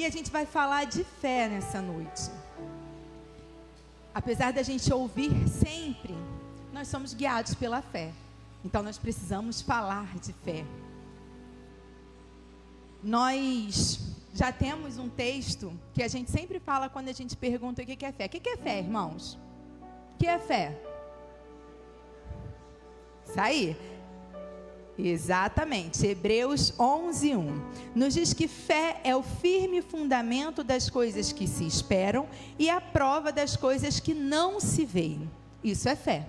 E a gente vai falar de fé nessa noite. Apesar da gente ouvir sempre, nós somos guiados pela fé. Então nós precisamos falar de fé. Nós já temos um texto que a gente sempre fala quando a gente pergunta o que é fé. O que é fé, irmãos? O que é fé? Isso aí. Exatamente, Hebreus 11:1 nos diz que fé é o firme fundamento das coisas que se esperam e a prova das coisas que não se veem. Isso é fé.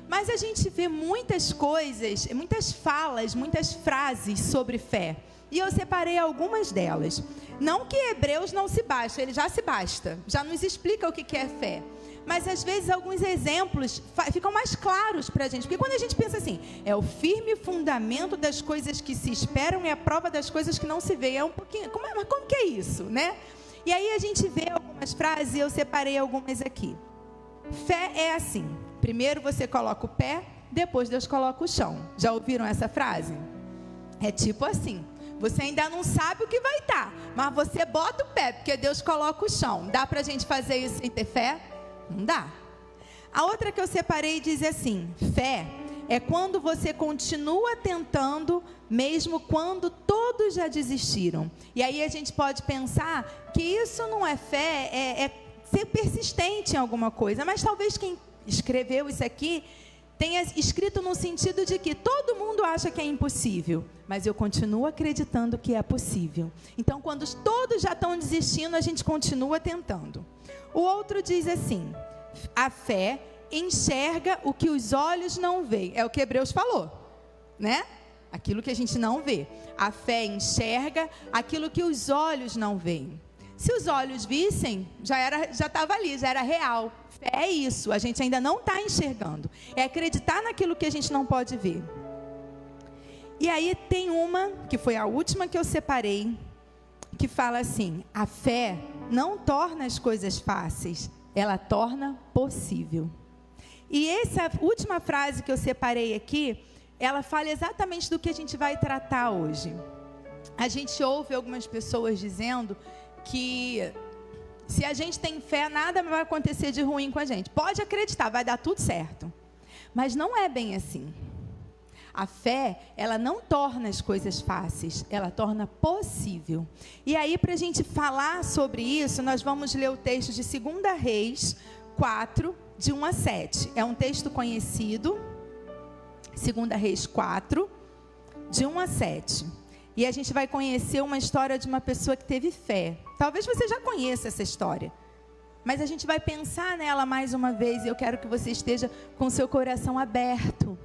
Mas a gente vê muitas coisas, muitas falas, muitas frases sobre fé. E eu separei algumas delas. Não que Hebreus não se basta, ele já se basta, já nos explica o que é fé. Mas às vezes alguns exemplos ficam mais claros para a gente. Porque quando a gente pensa assim, é o firme fundamento das coisas que se esperam e a prova das coisas que não se veem. É um pouquinho, mas como que é isso, né? E aí a gente vê algumas frases e eu separei algumas aqui. Fé é assim, primeiro você coloca o pé, depois Deus coloca o chão. Já ouviram essa frase? É tipo assim, você ainda não sabe o que vai estar, mas você bota o pé, porque Deus coloca o chão. Dá para a gente fazer isso sem ter fé? Não dá. A outra que eu separei diz assim: fé é quando você continua tentando, mesmo quando todos já desistiram. E aí a gente pode pensar que isso não é fé, é ser persistente em alguma coisa. Mas talvez quem escreveu isso aqui tenha escrito no sentido de que todo mundo acha que é impossível, mas eu continuo acreditando que é possível. Então, quando todos já estão desistindo, a gente continua tentando. O outro diz assim: a fé enxerga o que os olhos não veem. É o que Hebreus falou, né? Aquilo que a gente não vê. A fé enxerga aquilo que os olhos não veem. Se os olhos vissem, já estava ali, já era real. Fé é isso, a gente ainda não está enxergando. É acreditar naquilo que a gente não pode ver. E aí tem uma, que foi a última que eu separei, que fala assim: a fé não torna as coisas fáceis, ela torna possível. E essa última frase que eu separei aqui, ela fala exatamente do que a gente vai tratar hoje. A gente ouve algumas pessoas dizendo que se a gente tem fé, nada vai acontecer de ruim com a gente. Pode acreditar, vai dar tudo certo. Mas não é bem assim. A fé, ela não torna as coisas fáceis, ela torna possível. E aí, para a gente falar sobre isso, nós vamos ler o texto de 2 Reis 4, de 1 a 7. É um texto conhecido, 2 Reis 4, de 1 a 7. E a gente vai conhecer uma história de uma pessoa que teve fé. Talvez você já conheça essa história, mas a gente vai pensar nela mais uma vez. E eu quero que você esteja com seu coração aberto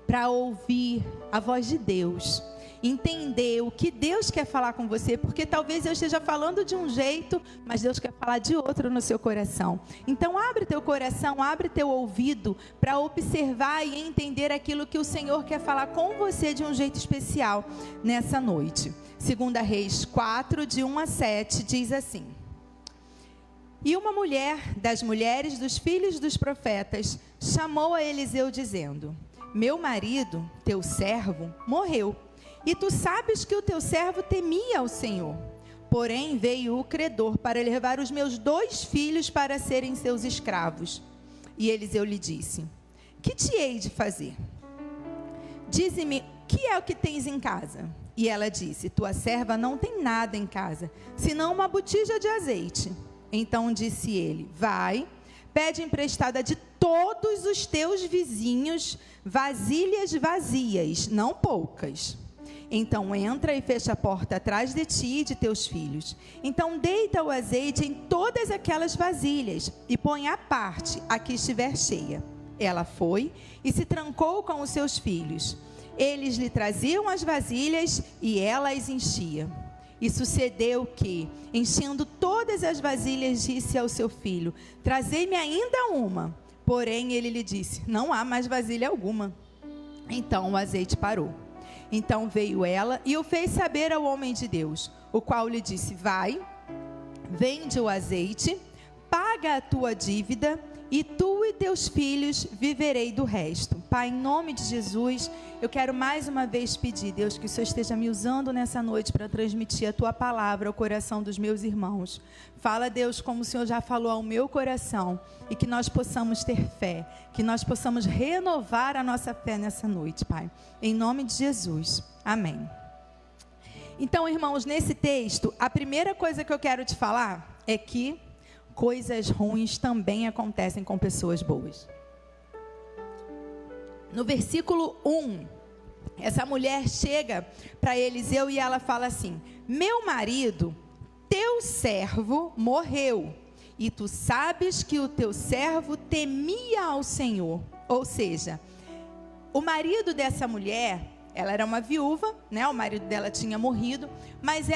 para ouvir a voz de Deus, entender o que Deus quer falar com você, porque talvez eu esteja falando de um jeito, mas Deus quer falar de outro no seu coração. Então abre teu coração, abre teu ouvido para observar e entender aquilo que o Senhor quer falar com você de um jeito especial nessa noite. 2 Reis 4, de 1 a 7, diz assim: e uma mulher das mulheres dos filhos dos profetas chamou a Eliseu dizendo: meu marido, teu servo, morreu, e tu sabes que o teu servo temia ao Senhor. Porém veio o credor para levar os meus 2 filhos para serem seus escravos. E Eliseu lhe disse: que te hei de fazer? Dize-me, que é o que tens em casa? E ela disse: tua serva não tem nada em casa, senão uma botija de azeite. Então disse ele: vai, pede emprestada de todos os teus vizinhos vasilhas vazias, não poucas. Então entra e fecha a porta atrás de ti e de teus filhos. Então deita o azeite em todas aquelas vasilhas e põe à parte a que estiver cheia. Ela foi e se trancou com os seus filhos. Eles lhe traziam as vasilhas e ela as enchia. E sucedeu que, enchendo todas as vasilhas, disse ao seu filho: trazei-me ainda uma. Porém ele lhe disse: não há mais vasilha alguma. Então o azeite parou. Então veio ela e o fez saber ao homem de Deus, o qual lhe disse: vai, vende o azeite, paga a tua dívida, e tu e teus filhos viverei do resto. Pai, em nome de Jesus, eu quero mais uma vez pedir, Deus, que o Senhor esteja me usando nessa noite para transmitir a Tua palavra ao coração dos meus irmãos. Fala, Deus, como o Senhor já falou ao meu coração, e que nós possamos ter fé, que nós possamos renovar a nossa fé nessa noite, Pai. Em nome de Jesus. Amém. Então, irmãos, nesse texto, a primeira coisa que eu quero te falar é que coisas ruins também acontecem com pessoas boas. No versículo 1, essa mulher chega para Eliseu e ela fala assim: meu marido, teu servo, morreu, e tu sabes que o teu servo temia ao Senhor. Ou seja, o marido dessa mulher, ela era uma viúva, né? O marido dela tinha morrido, mas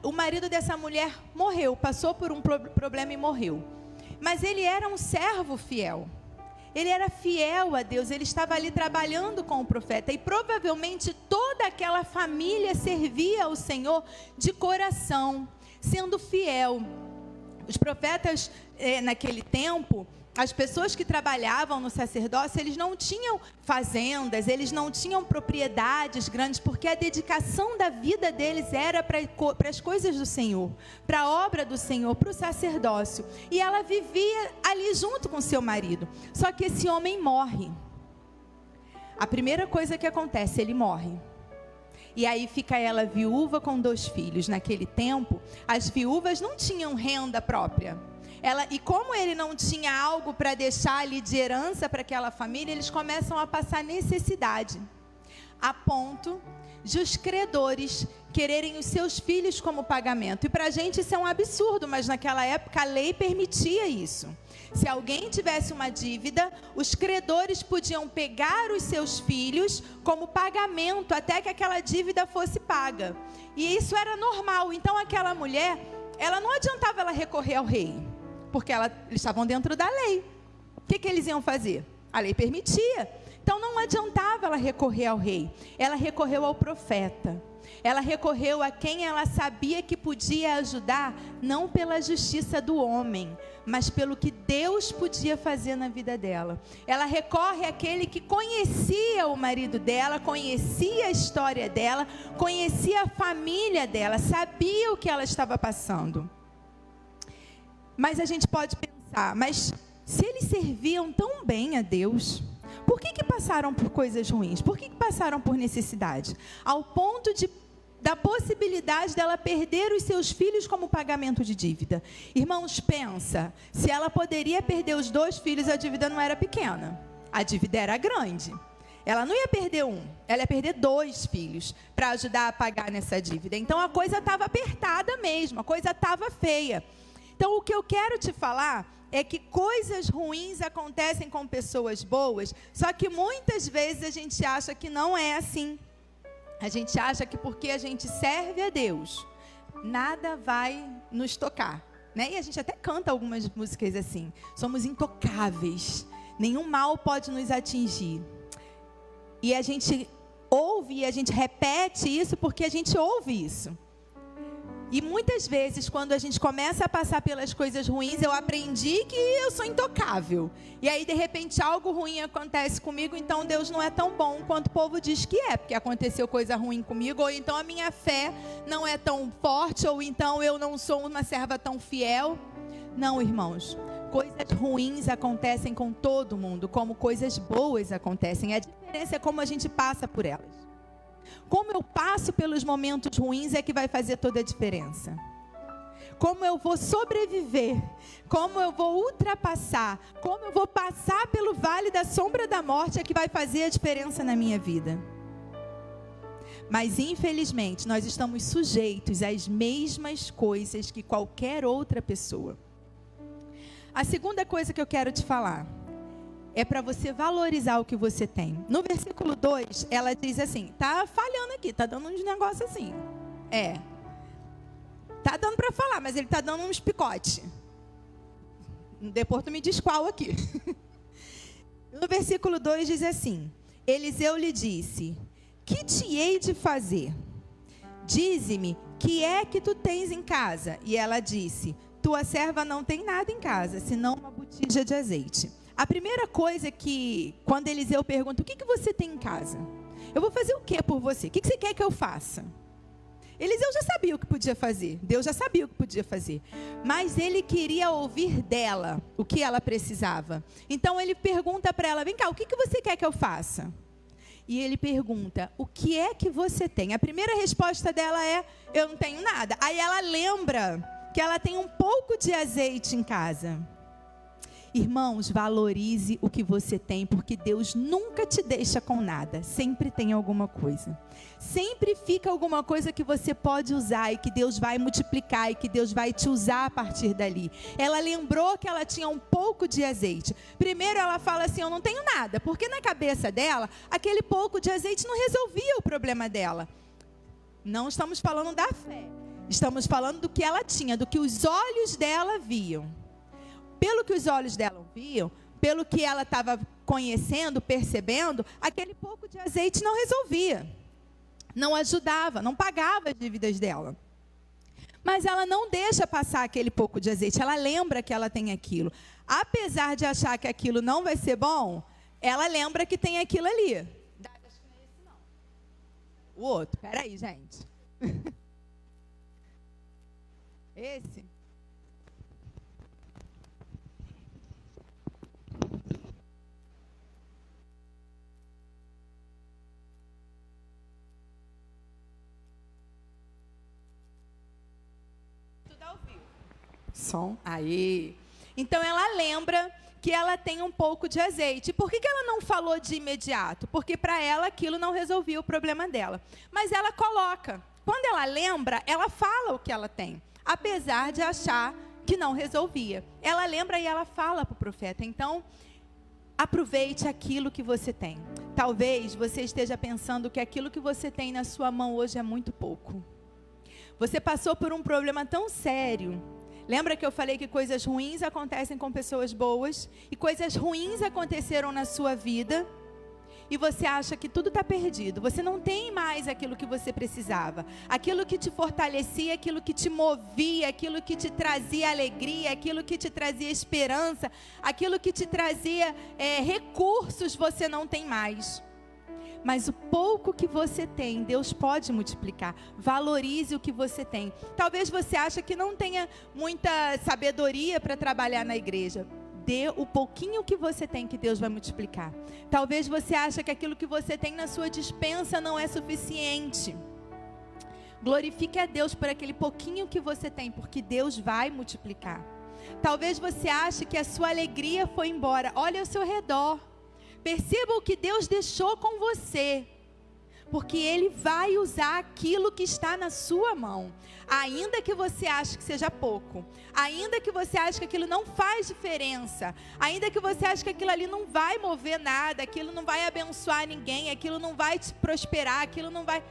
o marido dessa mulher morreu, passou por um problema e morreu. Mas ele era um servo fiel. Ele era fiel a Deus, ele estava ali trabalhando com o profeta, e provavelmente toda aquela família servia ao Senhor de coração, sendo fiel. Os profetas, naquele tempo, as pessoas que trabalhavam no sacerdócio, eles não tinham fazendas, eles não tinham propriedades grandes, porque a dedicação da vida deles era para as coisas do Senhor, para a obra do Senhor, para o sacerdócio. E ela vivia ali junto com seu marido. Só que esse homem morre. A primeira coisa que acontece, ele morre. E aí fica ela viúva com 2 filhos. Naquele tempo, as viúvas não tinham renda própria. E como ele não tinha algo para deixar ali de herança para aquela família, eles começam a passar necessidade, a ponto de os credores quererem os seus filhos como pagamento. E para a gente isso é um absurdo, mas naquela época a lei permitia isso. Se alguém tivesse uma dívida, os credores podiam pegar os seus filhos como pagamento até que aquela dívida fosse paga. E isso era normal. Então aquela mulher, ela não adiantava ela recorrer ao rei, porque eles estavam dentro da lei. O que eles iam fazer? A lei permitia. Então não adiantava ela recorrer ao rei. Ela recorreu ao profeta. Ela recorreu a quem ela sabia que podia ajudar, não pela justiça do homem, mas pelo que Deus podia fazer na vida dela. Ela recorre àquele que conhecia o marido dela, conhecia a história dela, conhecia a família dela, sabia o que ela estava passando. Mas a gente pode pensar, mas se eles serviam tão bem a Deus, por que passaram por coisas ruins? Por que passaram por necessidade? Ao ponto da possibilidade dela perder os seus filhos como pagamento de dívida. Irmãos, pensa, se ela poderia perder os 2 filhos, a dívida não era pequena, a dívida era grande. Ela não ia perder um, ela ia perder 2 filhos para ajudar a pagar nessa dívida. Então a coisa estava apertada mesmo, a coisa estava feia. Então, o que eu quero te falar é que coisas ruins acontecem com pessoas boas, só que muitas vezes a gente acha que não é assim. A gente acha que porque a gente serve a Deus, nada vai nos tocar, né? E a gente até canta algumas músicas assim: somos intocáveis, nenhum mal pode nos atingir. E a gente ouve e a gente repete isso porque a gente ouve isso. E muitas vezes, quando a gente começa a passar pelas coisas ruins, eu aprendi que eu sou intocável. E aí, de repente, algo ruim acontece comigo, então Deus não é tão bom quanto o povo diz que é, porque aconteceu coisa ruim comigo, ou então a minha fé não é tão forte, ou então eu não sou uma serva tão fiel. Não, irmãos, coisas ruins acontecem com todo mundo, como coisas boas acontecem. A diferença é como a gente passa por elas. Como eu passo pelos momentos ruins é que vai fazer toda a diferença. Como eu vou sobreviver, como eu vou ultrapassar, como eu vou passar pelo vale da sombra da morte é que vai fazer a diferença na minha vida. Mas infelizmente nós estamos sujeitos às mesmas coisas que qualquer outra pessoa. A segunda coisa que eu quero te falar é para você valorizar o que você tem. No versículo 2, ela diz assim, tá falhando aqui, tá dando uns negócios assim. Tá dando para falar, mas ele tá dando uns picote. Depois tu me diz qual aqui. No versículo 2 diz assim: Eliseu lhe disse, que te hei de fazer? Dize-me, que é que tu tens em casa? E ela disse, tua serva não tem nada em casa, senão uma botija de azeite. A primeira coisa que, quando Eliseu pergunta, o que você tem em casa? Eu vou fazer o que por você? O que você quer que eu faça? Eliseu já sabia o que podia fazer. Deus já sabia o que podia fazer. Mas ele queria ouvir dela o que ela precisava. Então ele pergunta para ela, vem cá, o que você quer que eu faça? E ele pergunta, o que é que você tem? A primeira resposta dela é, eu não tenho nada. Aí ela lembra que ela tem um pouco de azeite em casa. Irmãos, valorize o que você tem, porque Deus nunca te deixa com nada. Sempre tem alguma coisa. Sempre fica alguma coisa que você pode usar e que Deus vai multiplicar e que Deus vai te usar a partir dali. Ela lembrou que ela tinha um pouco de azeite. Primeiro ela fala assim, eu não tenho nada, porque na cabeça dela, aquele pouco de azeite não resolvia o problema dela. Não estamos falando da fé. Estamos falando do que ela tinha, do que os olhos dela viam. Pelo que os olhos dela viam, pelo que ela estava conhecendo, percebendo, aquele pouco de azeite não resolvia, não ajudava, não pagava as dívidas dela. Mas ela não deixa passar aquele pouco de azeite, ela lembra que ela tem aquilo. Apesar de achar que aquilo não vai ser bom, ela lembra que tem aquilo ali. Acho que não é esse não. O outro, peraí, gente. Esse? Som. Aí. Então ela lembra que ela tem um pouco de azeite. Por que ela não falou de imediato? Porque para ela aquilo não resolvia o problema dela. Mas ela coloca. Quando ela lembra, ela fala o que ela tem. Apesar de achar que não resolvia. Ela lembra e ela fala para o profeta. Então, aproveite aquilo que você tem. Talvez você esteja pensando que aquilo que você tem na sua mão hoje é muito pouco. Você passou por um problema tão sério. Lembra que eu falei que coisas ruins acontecem com pessoas boas? E coisas ruins aconteceram na sua vida. E você acha que tudo está perdido. Você não tem mais aquilo que você precisava. Aquilo que te fortalecia, aquilo que te movia, aquilo que te trazia alegria, aquilo que te trazia esperança, aquilo que te trazia recursos, você não tem mais. Mas o pouco que você tem, Deus pode multiplicar. Valorize o que você tem. Talvez você ache que não tenha muita sabedoria para trabalhar na igreja. Dê o pouquinho que você tem, que Deus vai multiplicar. Talvez você ache que aquilo que você tem na sua despensa não é suficiente. Glorifique a Deus por aquele pouquinho que você tem, porque Deus vai multiplicar. Talvez você ache que a sua alegria foi embora. Olha ao seu redor. Perceba o que Deus deixou com você, porque Ele vai usar aquilo que está na sua mão, ainda que você ache que seja pouco, ainda que você ache que aquilo não faz diferença, ainda que você ache que aquilo ali não vai mover nada, aquilo não vai abençoar ninguém, aquilo não vai te prosperar, aquilo não vai...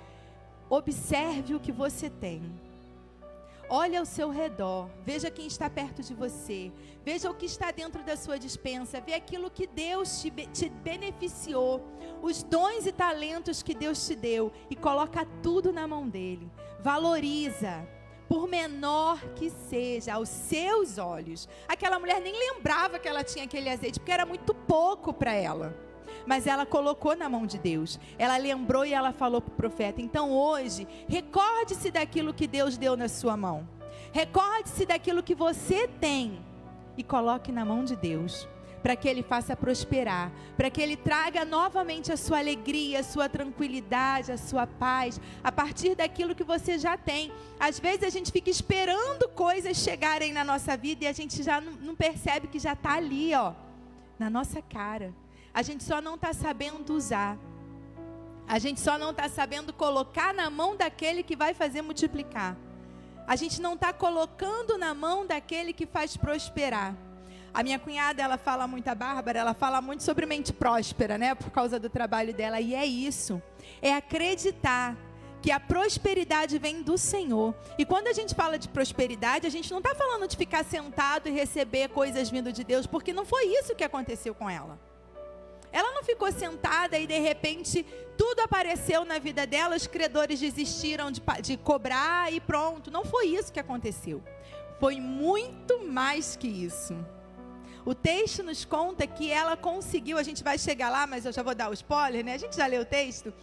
Observe o que você tem. Olha ao seu redor, veja quem está perto de você, veja o que está dentro da sua despensa, vê aquilo que Deus te beneficiou, os dons e talentos que Deus te deu, e coloca tudo na mão dele. Valoriza, por menor que seja, aos seus olhos. Aquela mulher nem lembrava que ela tinha aquele azeite, porque era muito pouco para ela. Mas ela colocou na mão de Deus. Ela lembrou e ela falou para o profeta. Então hoje, recorde-se daquilo que Deus deu na sua mão. Recorde-se daquilo que você tem. E coloque na mão de Deus. Para que Ele faça prosperar. Para que Ele traga novamente a sua alegria, a sua tranquilidade, a sua paz. A partir daquilo que você já tem. Às vezes a gente fica esperando coisas chegarem na nossa vida. E a gente já não percebe que já está ali, ó, na nossa cara. A gente só não está sabendo usar. A gente só não está sabendo colocar na mão daquele que vai fazer multiplicar. A gente não está colocando na mão daquele que faz prosperar. A minha cunhada, ela fala muito, a Bárbara, ela fala muito sobre mente próspera, né? Por causa do trabalho dela. E é isso. É acreditar que a prosperidade vem do Senhor. E quando a gente fala de prosperidade, a gente não está falando de ficar sentado e receber coisas vindo de Deus, porque não foi isso que aconteceu com ela. Ela não ficou sentada e de repente tudo apareceu na vida dela, os credores desistiram de cobrar e pronto. Não foi isso que aconteceu. Foi muito mais que isso. O texto nos conta que ela conseguiu, a gente vai chegar lá, mas eu já vou dar o spoiler, né? A gente já leu o texto.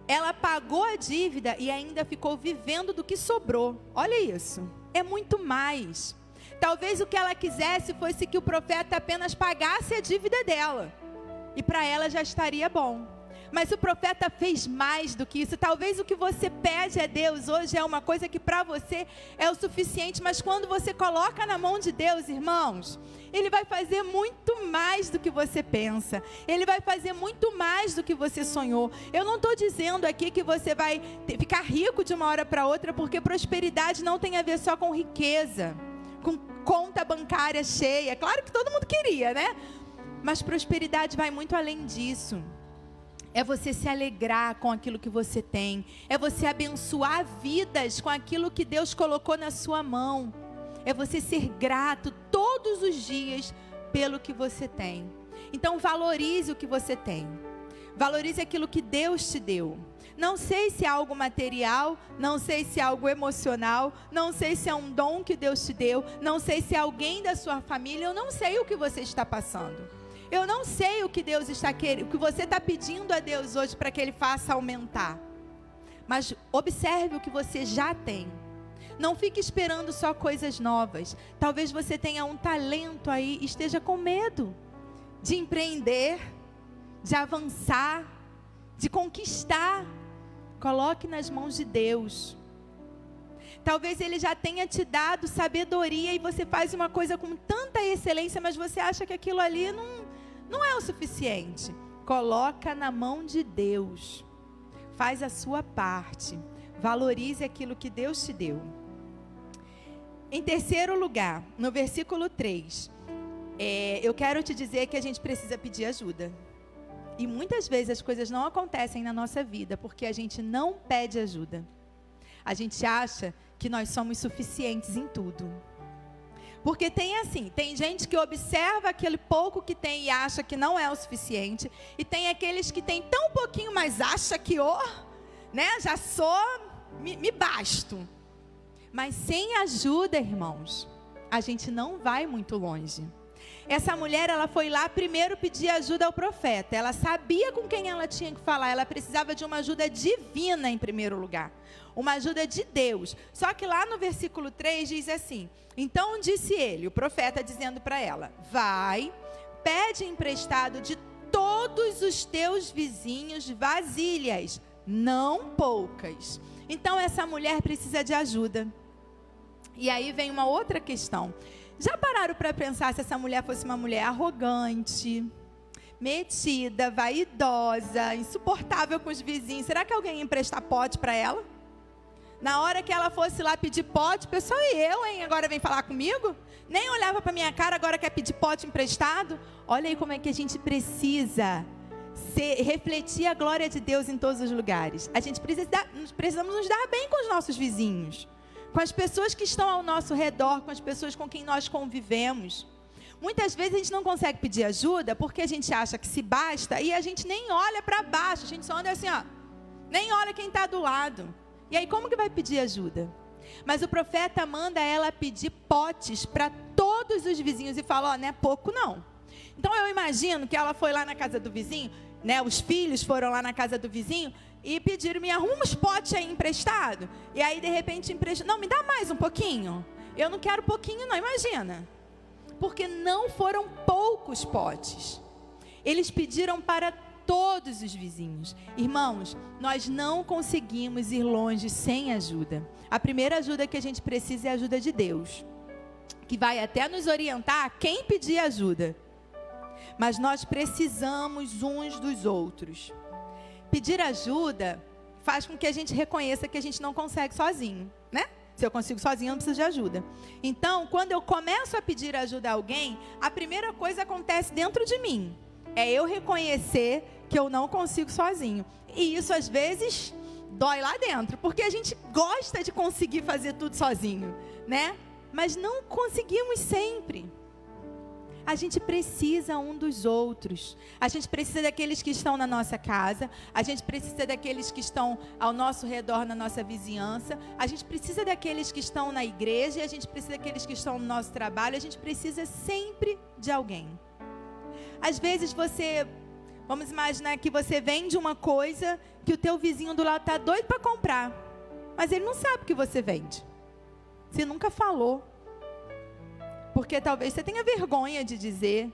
Ela pagou a dívida e ainda ficou vivendo do que sobrou. Olha isso, é muito mais. Talvez o que ela quisesse fosse que o profeta apenas pagasse a dívida dela. E para ela já estaria bom. Mas o profeta fez mais do que isso. Talvez o que você pede a Deus hoje é uma coisa que para você é o suficiente. Mas quando você coloca na mão de Deus, irmãos, Ele vai fazer muito mais do que você pensa. Ele vai fazer muito mais do que você sonhou. Eu não estou dizendo aqui que você vai ficar rico de uma hora para outra, porque prosperidade não tem a ver só com riqueza, com conta bancária cheia. Claro que todo mundo queria, né? Mas prosperidade vai muito além disso. É você se alegrar com aquilo que você tem. É você abençoar vidas com aquilo que Deus colocou na sua mão. É você ser grato todos os dias pelo que você tem. Então valorize o que você tem. Valorize aquilo que Deus te deu. Não sei se é algo material, não sei se é algo emocional, não sei se é um dom que Deus te deu, não sei se é alguém da sua família, eu não sei o que você está passando. Eu não sei o que Deus está querendo, o que você está pedindo a Deus hoje para que Ele faça aumentar. Mas observe o que você já tem. Não fique esperando só coisas novas. Talvez você tenha um talento aí e esteja com medo de empreender, de avançar, de conquistar. Coloque nas mãos de Deus. Talvez Ele já tenha te dado sabedoria e você faz uma coisa com tanta excelência, mas você acha que aquilo ali não é o suficiente. Coloca na mão de Deus. Faz a sua parte. Valorize aquilo que Deus te deu. Em terceiro lugar, no versículo 3, eu quero te dizer que a gente precisa pedir ajuda. E muitas vezes as coisas não acontecem na nossa vida porque a gente não pede ajuda. A gente acha que nós somos suficientes em tudo. Porque tem gente que observa aquele pouco que tem e acha que não é o suficiente. E tem aqueles que tem tão pouquinho, mas acha que, já sou, me basto. Mas sem ajuda, irmãos, a gente não vai muito longe. Essa mulher, ela foi lá primeiro pedir ajuda ao profeta. Ela sabia com quem ela tinha que falar. Ela precisava de uma ajuda divina em primeiro lugar. Uma ajuda de Deus. Só que lá no versículo 3 diz assim: então disse ele, o profeta, dizendo para ela: vai, pede emprestado de todos os teus vizinhos vasilhas, não poucas. Então essa mulher precisa de ajuda. E aí vem uma outra questão. Já pararam para pensar se essa mulher fosse uma mulher arrogante, metida, vaidosa, insuportável com os vizinhos? Será que alguém ia emprestar pote para ela? Na hora que ela fosse lá pedir pote, pessoal, e eu, hein? Agora vem falar comigo? Nem olhava para minha cara, agora quer pedir pote emprestado? Olha aí como é que a gente precisa refletir a glória de Deus em todos os lugares. A gente precisamos nos dar bem com os nossos vizinhos, com as pessoas que estão ao nosso redor, com as pessoas com quem nós convivemos. Muitas vezes a gente não consegue pedir ajuda porque a gente acha que se basta e a gente nem olha para baixo, a gente só anda assim, nem olha quem está do lado. E aí como que vai pedir ajuda? Mas o profeta manda ela pedir potes para todos os vizinhos e fala, não é pouco não. Então eu imagino que ela foi lá na casa do vizinho, né? Os filhos foram lá na casa do vizinho e pediram, me arruma uns potes aí emprestado. E aí de repente não, me dá mais um pouquinho. Eu não quero pouquinho não, imagina. Porque não foram poucos potes. Eles pediram para todos os vizinhos. Irmãos, nós não conseguimos ir longe sem ajuda. A primeira ajuda que a gente precisa é a ajuda de Deus, que vai até nos orientar a quem pedir ajuda. Mas nós precisamos uns dos outros. Pedir ajuda faz com que a gente reconheça que a gente não consegue sozinho, né? Se eu consigo sozinho, eu não preciso de ajuda. Então, quando eu começo a pedir ajuda a alguém, a primeira coisa acontece dentro de mim. É eu reconhecer que eu não consigo sozinho. E isso, às vezes, dói lá dentro. Porque a gente gosta de conseguir fazer tudo sozinho, né? Mas não conseguimos sempre. A gente precisa um dos outros. A gente precisa daqueles que estão na nossa casa. A gente precisa daqueles que estão ao nosso redor, na nossa vizinhança. A gente precisa daqueles que estão na igreja. E a gente precisa daqueles que estão no nosso trabalho. A gente precisa sempre de alguém. Às vezes vamos imaginar que você vende uma coisa que o teu vizinho do lado está doido para comprar. Mas ele não sabe o que você vende. Você nunca falou. Porque talvez você tenha vergonha de dizer,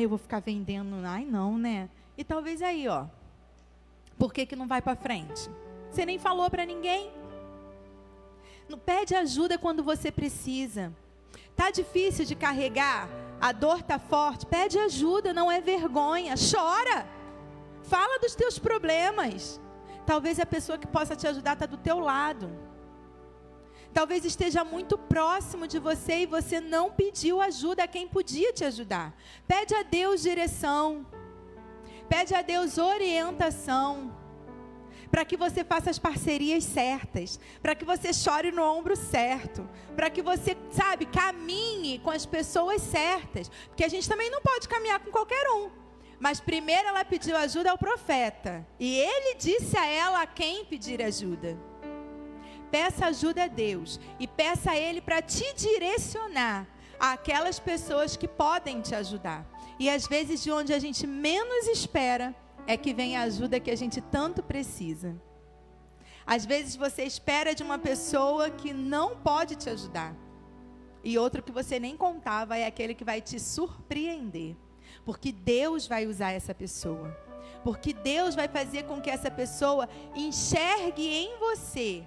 eu vou ficar vendendo, não, né? E talvez aí, por que não vai para frente? Você nem falou para ninguém. Não pede ajuda quando você precisa. Tá difícil de carregar, a dor tá forte, pede ajuda, não é vergonha, chora. Fala dos teus problemas. Talvez a pessoa que possa te ajudar está do teu lado. Talvez esteja muito próximo de você e você não pediu ajuda a quem podia te ajudar. Pede a Deus direção. Pede a Deus orientação. Para que você faça as parcerias certas. Para que você chore no ombro certo. Para que você, caminhe com as pessoas certas. Porque a gente também não pode caminhar com qualquer um. Mas primeiro ela pediu ajuda ao profeta. E ele disse a ela a quem pedir ajuda. Peça ajuda a Deus e peça a Ele para te direcionar àquelas pessoas que podem te ajudar. E às vezes de onde a gente menos espera é que vem a ajuda que a gente tanto precisa. Às vezes você espera de uma pessoa que não pode te ajudar. E outro que você nem contava é aquele que vai te surpreender. Porque Deus vai usar essa pessoa. Porque Deus vai fazer com que essa pessoa enxergue em você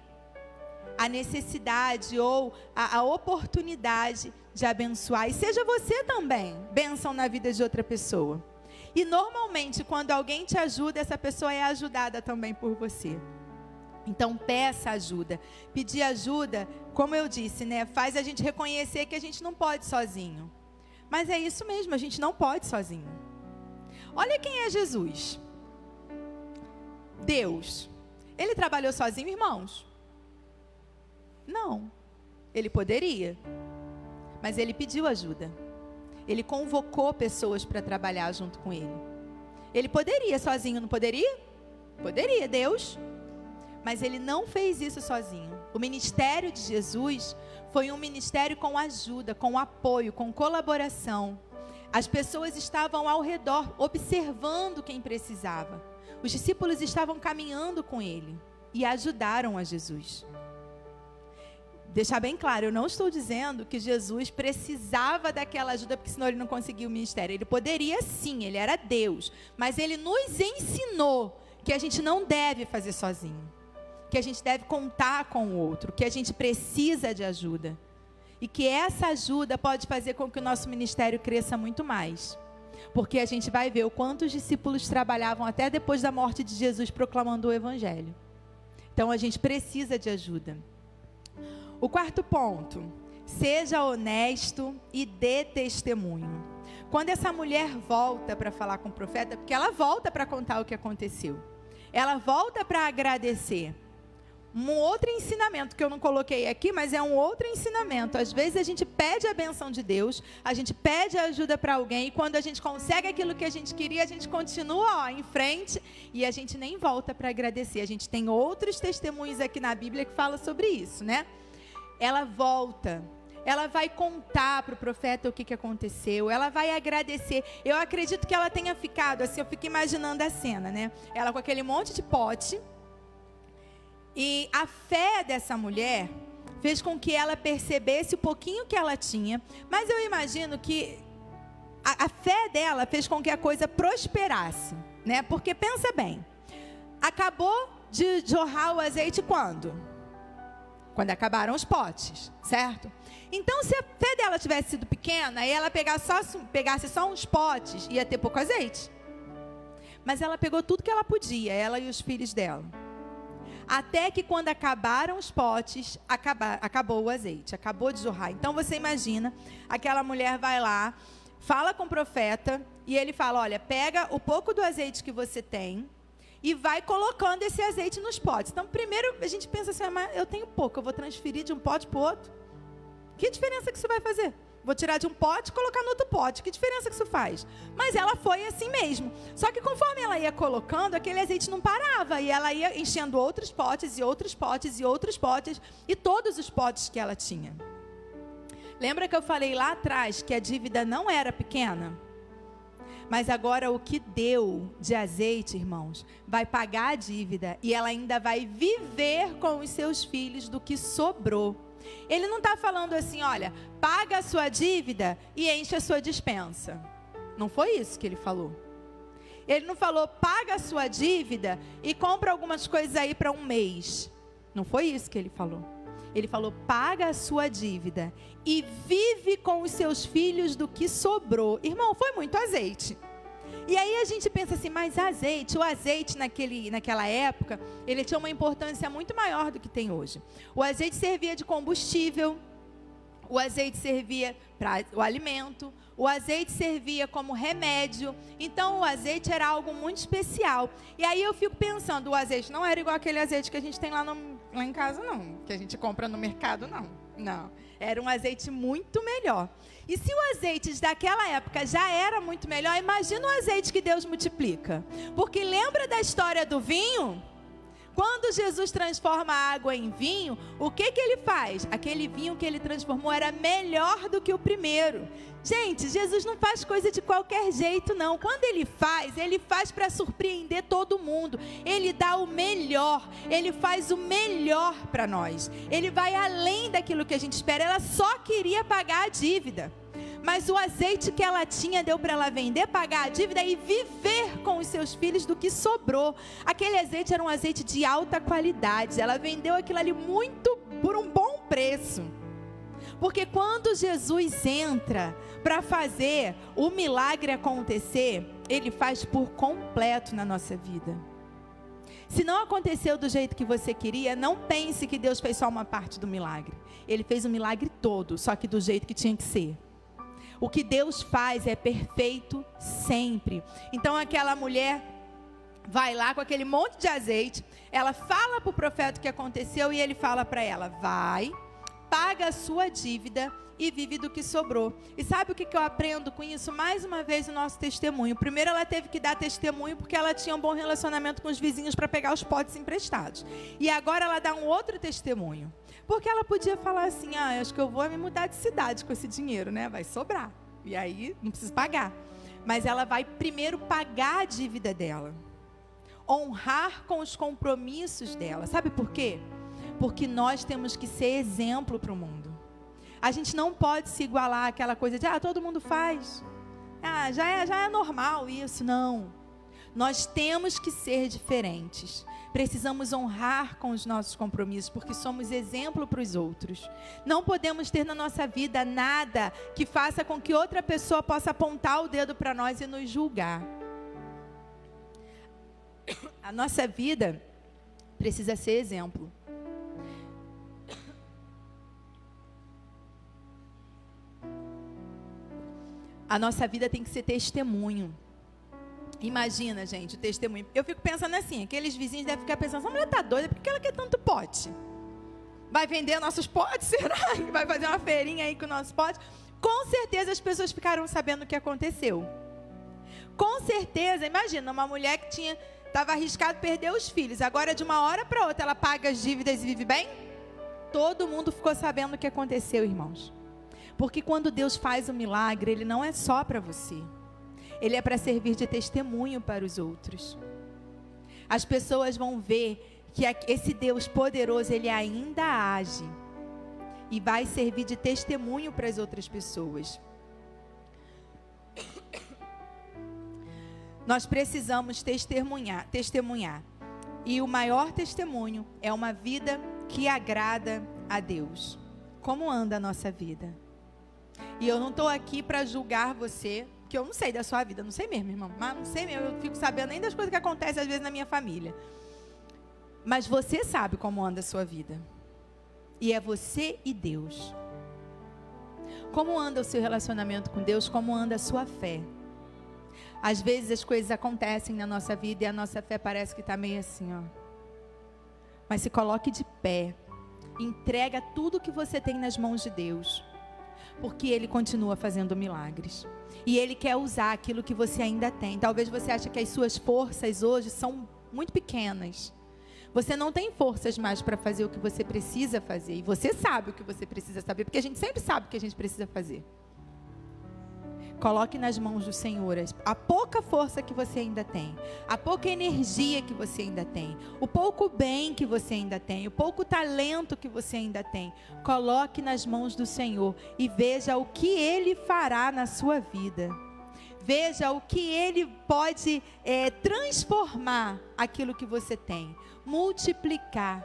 a necessidade ou a oportunidade de abençoar. E seja você também bênção na vida de outra pessoa. E normalmente quando alguém te ajuda, essa pessoa é ajudada também por você. Então peça ajuda. Pedir ajuda, como eu disse, faz a gente reconhecer que a gente não pode sozinho. Mas é isso mesmo, a gente não pode sozinho. Olha quem é Jesus. Deus. Ele trabalhou sozinho, irmãos? Não, ele poderia, mas ele pediu ajuda. Ele convocou pessoas para trabalhar junto com ele. Ele poderia sozinho, não poderia? Poderia, Deus. Mas ele não fez isso sozinho. O ministério de Jesus foi um ministério com ajuda, com apoio, com colaboração. As pessoas estavam ao redor, observando quem precisava. Os discípulos estavam caminhando com ele e ajudaram a Jesus. Deixar bem claro, eu não estou dizendo que Jesus precisava daquela ajuda, porque senão ele não conseguia o ministério. Ele poderia sim, ele era Deus. Mas ele nos ensinou que a gente não deve fazer sozinho. Que a gente deve contar com o outro, que a gente precisa de ajuda. E que essa ajuda pode fazer com que o nosso ministério cresça muito mais. Porque a gente vai ver o quanto os discípulos trabalhavam até depois da morte de Jesus proclamando o Evangelho. Então a gente precisa de ajuda. O quarto ponto, seja honesto e dê testemunho. Quando essa mulher volta para falar com o profeta, porque ela volta para contar o que aconteceu. Ela volta para agradecer. Um outro ensinamento que eu não coloquei aqui, mas é um outro ensinamento. Às vezes a gente pede a benção de Deus, a gente pede ajuda para alguém, e quando a gente consegue aquilo que a gente queria, a gente continua em frente e a gente nem volta para agradecer. A gente tem outros testemunhos aqui na Bíblia que falam sobre isso, né? Ela volta, ela vai contar para o profeta o que aconteceu, ela vai agradecer. Eu acredito que ela tenha ficado assim, eu fico imaginando a cena, né? Ela com aquele monte de pote. E a fé dessa mulher fez com que ela percebesse o pouquinho que ela tinha. Mas eu imagino que a fé dela fez com que a coisa prosperasse, né? Porque pensa bem, acabou de jorrar o azeite quando? Quando acabaram os potes, certo? Então, se a fé dela tivesse sido pequena e ela pegasse só uns potes, ia ter pouco azeite. Mas ela pegou tudo que ela podia, ela e os filhos dela. Até que quando acabaram os potes, acabou o azeite, acabou de jorrar. Então você imagina, aquela mulher vai lá, fala com o profeta, e ele fala, olha, pega o pouco do azeite que você tem, e vai colocando esse azeite nos potes. Então primeiro a gente pensa assim, mas eu tenho pouco, eu vou transferir de um pote para o outro? Que diferença que isso vai fazer? Vou tirar de um pote e colocar no outro pote. Que diferença que isso faz? Mas ela foi assim mesmo. Só que conforme ela ia colocando, aquele azeite não parava. E ela ia enchendo outros potes e outros potes e outros potes. E todos os potes que ela tinha. Lembra que eu falei lá atrás que a dívida não era pequena? Mas agora o que deu de azeite, irmãos, vai pagar a dívida. E ela ainda vai viver com os seus filhos do que sobrou. Ele não está falando assim, olha, paga a sua dívida e enche a sua despensa. Não foi isso que ele falou. Ele não falou, paga a sua dívida e compra algumas coisas aí para um mês. Não foi isso que ele falou. Ele falou, paga a sua dívida e vive com os seus filhos do que sobrou. Irmão, foi muito azeite. E aí a gente pensa assim, mas o azeite naquela época, ele tinha uma importância muito maior do que tem hoje. O azeite servia de combustível, o azeite servia para o alimento, o azeite servia como remédio. Então o azeite era algo muito especial. E aí eu fico pensando, o azeite não era igual aquele azeite que a gente tem lá em casa não, que a gente compra no mercado não, era um azeite muito melhor. E se o azeite daquela época já era muito melhor, imagina o azeite que Deus multiplica. Porque lembra da história do vinho? Quando Jesus transforma a água em vinho, o que ele faz? Aquele vinho que ele transformou era melhor do que o primeiro. Gente, Jesus não faz coisa de qualquer jeito, não. Quando ele faz para surpreender todo mundo. Ele dá o melhor, ele faz o melhor para nós. Ele vai além daquilo que a gente espera. Ela só queria pagar a dívida. Mas o azeite que ela tinha deu para ela vender, pagar a dívida e viver com os seus filhos do que sobrou. Aquele azeite era um azeite de alta qualidade. Ela vendeu aquilo ali por um bom preço. Porque quando Jesus entra para fazer o milagre acontecer, ele faz por completo na nossa vida. Se não aconteceu do jeito que você queria, não pense que Deus fez só uma parte do milagre. Ele fez o milagre todo, só que do jeito que tinha que ser. O que Deus faz é perfeito sempre. Então aquela mulher vai lá com aquele monte de azeite, ela fala para o profeta o que aconteceu e ele fala para ela, vai, paga a sua dívida e vive do que sobrou. E sabe o que eu aprendo com isso? Mais uma vez o nosso testemunho. Primeiro ela teve que dar testemunho porque ela tinha um bom relacionamento com os vizinhos para pegar os potes emprestados. E agora ela dá um outro testemunho. Porque ela podia falar assim, acho que eu vou me mudar de cidade com esse dinheiro, né? Vai sobrar. E aí não preciso pagar. Mas ela vai primeiro pagar a dívida dela. Honrar com os compromissos dela. Sabe por quê? Porque nós temos que ser exemplo para o mundo. A gente não pode se igualar àquela coisa de, todo mundo faz. Já é normal isso. Não. Nós temos que ser diferentes. Precisamos honrar com os nossos compromissos, porque somos exemplo para os outros. Não podemos ter na nossa vida nada que faça com que outra pessoa possa apontar o dedo para nós e nos julgar. A nossa vida precisa ser exemplo. A nossa vida tem que ser testemunho. Imagina, gente, o testemunho. Eu fico pensando assim, aqueles vizinhos devem ficar pensando, essa mulher está doida, por que ela quer tanto pote? Vai vender nossos potes? Será? Vai fazer uma feirinha aí com nossos potes? Com certeza as pessoas ficaram sabendo o que aconteceu. Com certeza, imagina, uma mulher que estava arriscado perder os filhos, agora de uma hora para outra ela paga as dívidas e vive bem? Todo mundo ficou sabendo o que aconteceu, irmãos. Porque quando Deus faz o milagre, Ele não é só para você. Ele é para servir de testemunho para os outros. As pessoas vão ver que esse Deus poderoso, Ele ainda age. E vai servir de testemunho para as outras pessoas. Nós precisamos testemunhar. E o maior testemunho é uma vida que agrada a Deus. Como anda a nossa vida? E eu não estou aqui para julgar você, que eu não sei da sua vida, não sei mesmo, irmão. Mas não sei mesmo, eu fico sabendo nem das coisas que acontecem às vezes na minha família. Mas você sabe como anda a sua vida. E é você e Deus. Como anda o seu relacionamento com Deus? Como anda a sua fé? Às vezes as coisas acontecem na nossa vida e a nossa fé parece que está meio assim, Mas se coloque de pé. Entrega tudo que você tem nas mãos de Deus. porque Ele continua fazendo milagres. E Ele quer usar aquilo que você ainda tem. Talvez você ache que as suas forças hoje são muito pequenas. Você não tem forças mais para fazer o que você precisa fazer. E você sabe o que você precisa saber, porque a gente sempre sabe o que a gente precisa fazer. Coloque nas mãos do Senhor a pouca força que você ainda tem, a pouca energia que você ainda tem, o pouco bem que você ainda tem, o pouco talento que você ainda tem. Coloque nas mãos do Senhor e veja o que Ele fará na sua vida. Veja o que Ele pode transformar aquilo que você tem, multiplicar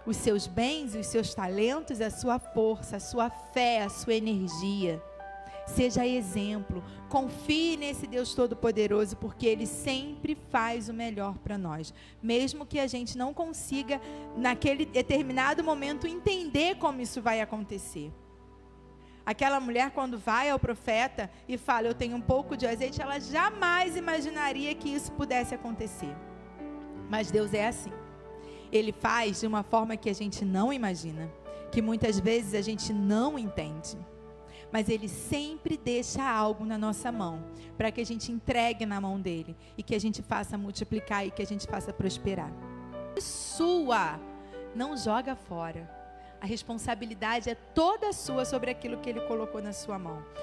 os seus bens, os seus talentos, a sua força, a sua fé, a sua energia. Seja exemplo, confie nesse Deus Todo-Poderoso, porque Ele sempre faz o melhor para nós. Mesmo que a gente não consiga, naquele determinado momento, entender como isso vai acontecer. Aquela mulher, quando vai ao profeta e fala, eu tenho um pouco de azeite, ela jamais imaginaria que isso pudesse acontecer. Mas Deus é assim. Ele faz de uma forma que a gente não imagina, que muitas vezes a gente não entende. Mas Ele sempre deixa algo na nossa mão, para que a gente entregue na mão dEle, e que a gente faça multiplicar, e que a gente faça prosperar. Sua, não joga fora. A responsabilidade é toda sua sobre aquilo que Ele colocou na sua mão.